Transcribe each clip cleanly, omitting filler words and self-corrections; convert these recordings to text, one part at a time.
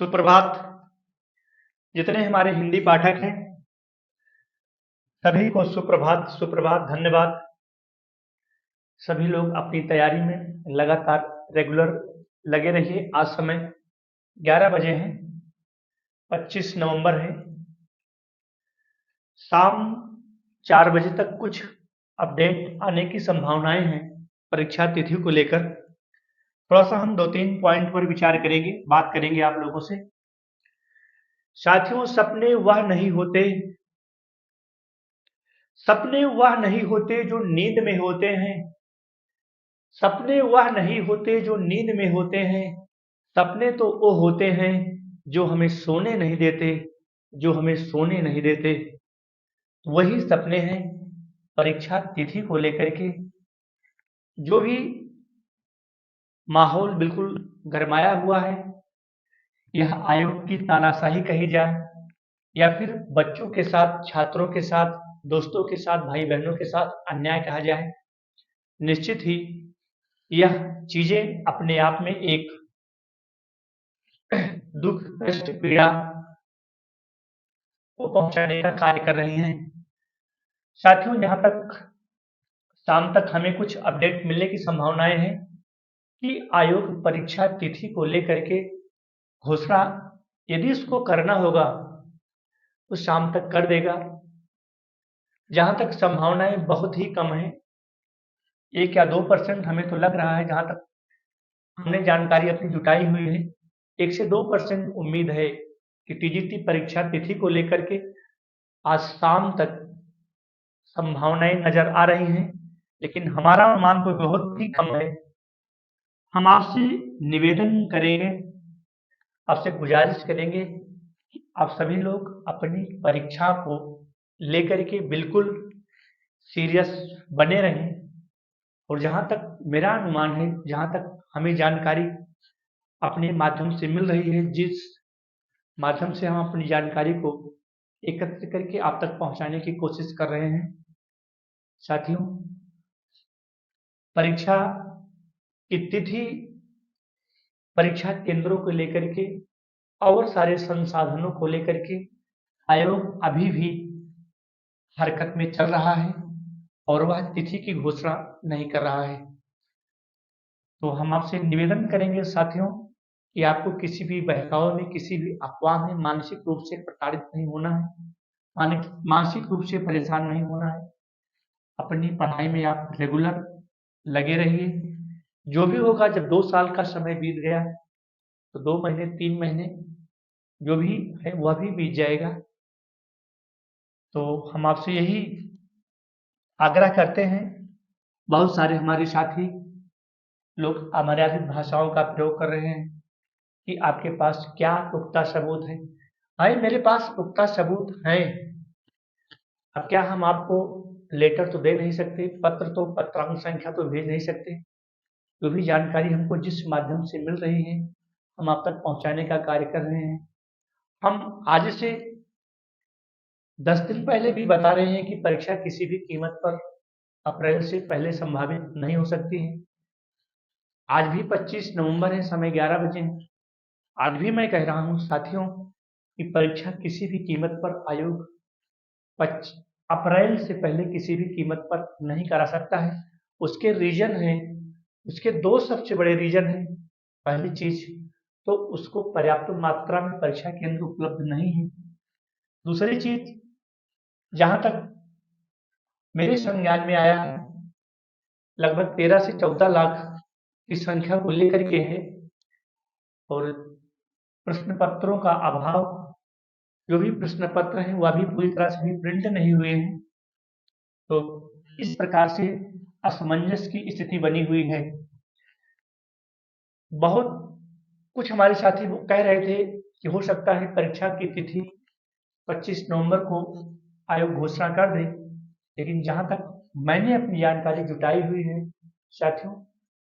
सुप्रभात। जितने हमारे हिंदी पाठक हैं सभी को सुप्रभात सुप्रभात धन्यवाद। सभी लोग अपनी तैयारी में लगातार रेगुलर लगे रहिए। आज समय 11 बजे हैं, 25 नवंबर है। शाम 4 बजे तक कुछ अपडेट आने की संभावनाएं हैं परीक्षा तिथि को लेकर। थोड़ा सा हम 2-3 पॉइंट पर विचार करेंगे, बात करेंगे आप लोगों से। साथियों, सपने वह नहीं होते जो नींद में होते हैं। सपने वह नहीं होते जो नींद में होते हैं। सपने तो वो होते हैं जो हमें सोने नहीं देते, जो हमें सोने नहीं देते। वही सपने हैं परीक्षा तिथि को लेकर के। जो भी माहौल बिल्कुल गरमाया हुआ है, यह आयोग की तानाशाही कही जाए या फिर बच्चों के साथ, छात्रों के साथ, दोस्तों के साथ, भाई बहनों के साथ अन्याय कहा जाए, निश्चित ही यह चीजें अपने आप में एक दुख, कष्ट, पीड़ा को पहुंचाने का कार्य कर रहे हैं। साथियों, यहाँ तक शाम तक हमें कुछ अपडेट मिलने की संभावनाएं हैं कि आयोग परीक्षा तिथि को लेकर के घोषणा यदि इसको करना होगा तो शाम तक कर देगा। जहां तक संभावनाएं बहुत ही कम है, 1 या 2% हमें तो लग रहा है, जहां तक हमने जानकारी अपनी जुटाई हुई है, 1 से 2% उम्मीद है कि टीजीटी परीक्षा तिथि को लेकर के आज शाम तक संभावनाएं नजर आ रही हैं, लेकिन हमारा अनुमान तो बहुत ही कम है। हम आपसे निवेदन करेंगे, आपसे गुजारिश करेंगे कि आप सभी लोग अपनी परीक्षा को लेकर के बिल्कुल सीरियस बने रहें। और जहां तक मेरा अनुमान है, जहां तक हमें जानकारी अपने माध्यम से मिल रही है, जिस माध्यम से हम अपनी जानकारी को एकत्र करके आप तक पहुंचाने की कोशिश कर रहे हैं। साथियों, परीक्षा की तिथि, परीक्षा केंद्रों को लेकर के और सारे संसाधनों को लेकर के आयोग अभी भी हरकत में चल रहा है और वह तिथि की घोषणा नहीं कर रहा है। तो हम आपसे निवेदन करेंगे साथियों कि आपको किसी भी बहकावे में, किसी भी अफवाह में मानसिक रूप से प्रताड़ित नहीं होना है, मानसिक रूप से परेशान नहीं होना है। अपनी पढ़ाई में आप रेगुलर लगे रहिए। जो भी होगा, जब 2 साल का समय बीत गया तो 2 महीने, 3 महीने जो भी है वह भी बीत जाएगा। तो हम आपसे यही आग्रह करते हैं। बहुत सारे हमारे साथी लोग अमर्यादित भाषाओं का प्रयोग कर रहे हैं कि आपके पास क्या पुख्ता सबूत है। भाई, मेरे पास पुख्ता सबूत हैं। अब क्या हम आपको लेटर तो दे नहीं सकते, पत्र तो, पत्रांक संख्या तो भेज नहीं सकते। जो भी जानकारी हमको जिस माध्यम से मिल रही है, हम आप तक पहुंचाने का कार्य कर रहे हैं। हम आज से 10 दिन पहले भी बता रहे हैं कि परीक्षा किसी भी कीमत पर अप्रैल से पहले संभावित नहीं हो सकती है। आज भी 25 नवंबर है, समय 11 बजे है। आज भी मैं कह रहा हूं साथियों कि परीक्षा किसी भी कीमत पर आयोग अप्रैल से पहले किसी भी कीमत पर नहीं करा सकता है। उसके रीजन हैं, उसके 2 सबसे बड़े रीजन हैं। पहली चीज तो उसको पर्याप्त मात्रा में परीक्षा केंद्र उपलब्ध नहीं है। दूसरी चीज, जहां तक मेरे संज्ञान में आया है, लगभग 13 से 14 लाख की संख्या को लेकर के है और प्रश्न पत्रों का अभाव। जो भी प्रश्न पत्र हैं वह भी पूरी तरह से भी प्रिंट नहीं हुए हैं। तो इस प्रकार से असमंजस की स्थिति बनी हुई है। बहुत कुछ हमारे साथी वो कह रहे थे कि हो सकता है परीक्षा की तिथि 25 नवंबर को आयोग घोषणा कर दे, लेकिन जहां तक मैंने अपनी जानकारी जुटाई हुई है साथियों,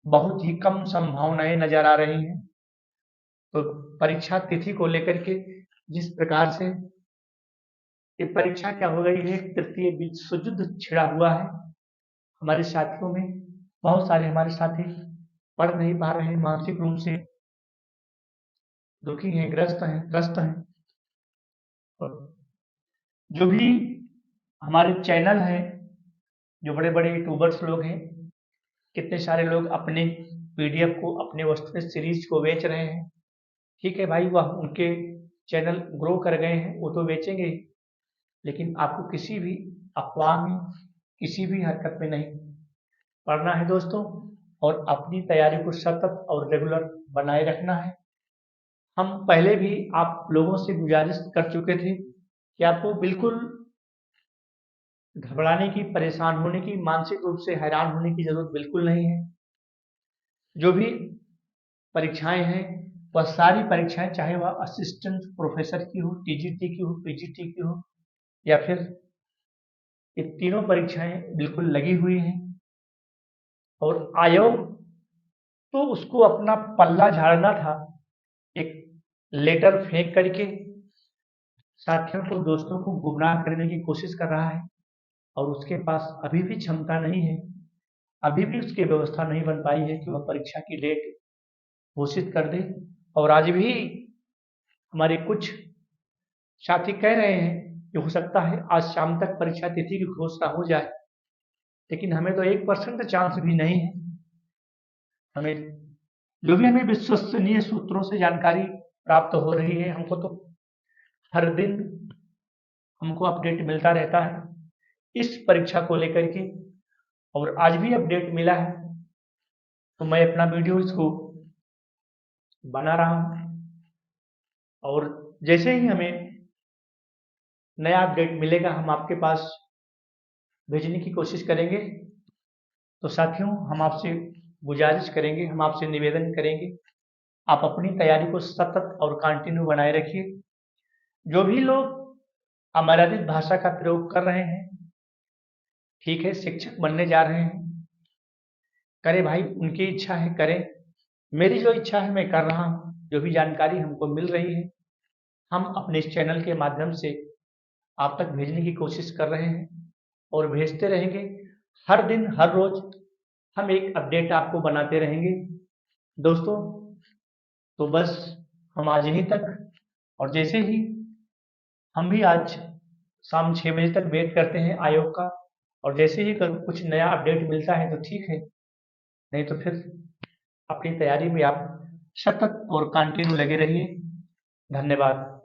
बहुत ही कम संभावनाएं नजर आ रही हैं। तो परीक्षा तिथि को लेकर के जिस प्रकार से ये परीक्षा क्या हो गई है, तृतीय विश्व युद्ध छिड़ा हुआ है हमारे साथियों में। बहुत सारे हमारे साथी पढ़ नहीं पा रहे हैं, मानसिक रूप से दुखी हैं, ग्रस्त हैं। और जो भी हमारे चैनल हैं, जो बड़े बड़े यूट्यूबर्स लोग हैं, कितने सारे लोग अपने पीडीएफ को, अपने वस्तु सीरीज को बेच रहे हैं। ठीक है भाई, वह उनके चैनल ग्रो कर गए हैं, वो तो बेचेंगे ही, लेकिन आपको किसी भी अफवाह में, किसी भी हरकत में नहीं पड़ना है दोस्तों, और अपनी तैयारी को सतत और रेगुलर बनाए रखना है। हम पहले भी आप लोगों से गुजारिश कर चुके थे कि आपको बिल्कुल घबराने की, परेशान होने की, मानसिक रूप से हैरान होने की जरूरत बिल्कुल नहीं है। जो भी परीक्षाएं हैं, वह सारी परीक्षाएं, चाहे वह असिस्टेंट प्रोफेसर की हो, टीजीटी की हो, पीजीटी की हो, या फिर ये तीनों परीक्षाएं बिल्कुल लगी हुई हैं। और आयोग तो उसको अपना पल्ला झाड़ना था, एक लेटर फेंक करके साथियों को, दोस्तों को गुमराह करने की कोशिश कर रहा है, और उसके पास अभी भी क्षमता नहीं है, अभी भी उसकी व्यवस्था नहीं बन पाई है कि वह परीक्षा की डेट घोषित कर दे। और आज भी हमारे कुछ साथी कह रहे हैं कि हो सकता है आज शाम तक परीक्षा तिथि की घोषणा हो जाए, लेकिन हमें तो 1% चांस भी नहीं है। हमें जो भी हमें विश्वसनीय सूत्रों से जानकारी प्राप्त हो रही है, हमको तो हर दिन हमको अपडेट मिलता रहता है इस परीक्षा को लेकर के, और आज भी अपडेट मिला है, तो मैं अपना वीडियो इसको बना रहा हूँ। और जैसे ही हमें नया अपडेट मिलेगा, हम आपके पास भेजने की कोशिश करेंगे। तो साथियों, हम आपसे गुजारिश करेंगे, हम आपसे निवेदन करेंगे, आप अपनी तैयारी को सतत और कंटिन्यू बनाए रखिए। जो भी लोग अमर्यादित भाषा का प्रयोग कर रहे हैं, ठीक है, शिक्षक बनने जा रहे हैं, करें भाई, उनकी इच्छा है करें। मेरी जो इच्छा है मैं कर रहा हूँ। जो भी जानकारी हमको मिल रही है, हम अपने इस चैनल के माध्यम से आप तक भेजने की कोशिश कर रहे हैं, और भेजते रहेंगे। हर दिन, हर रोज हम एक अपडेट आपको बनाते रहेंगे दोस्तों। तो बस हम आज यहीं तक, और जैसे ही हम भी आज शाम 6 बजे तक वेट करते हैं आयोग का, और जैसे ही कुछ नया अपडेट मिलता है तो ठीक है, नहीं तो फिर अपनी तैयारी में आप सतत और कंटिन्यू लगे रहिए। धन्यवाद।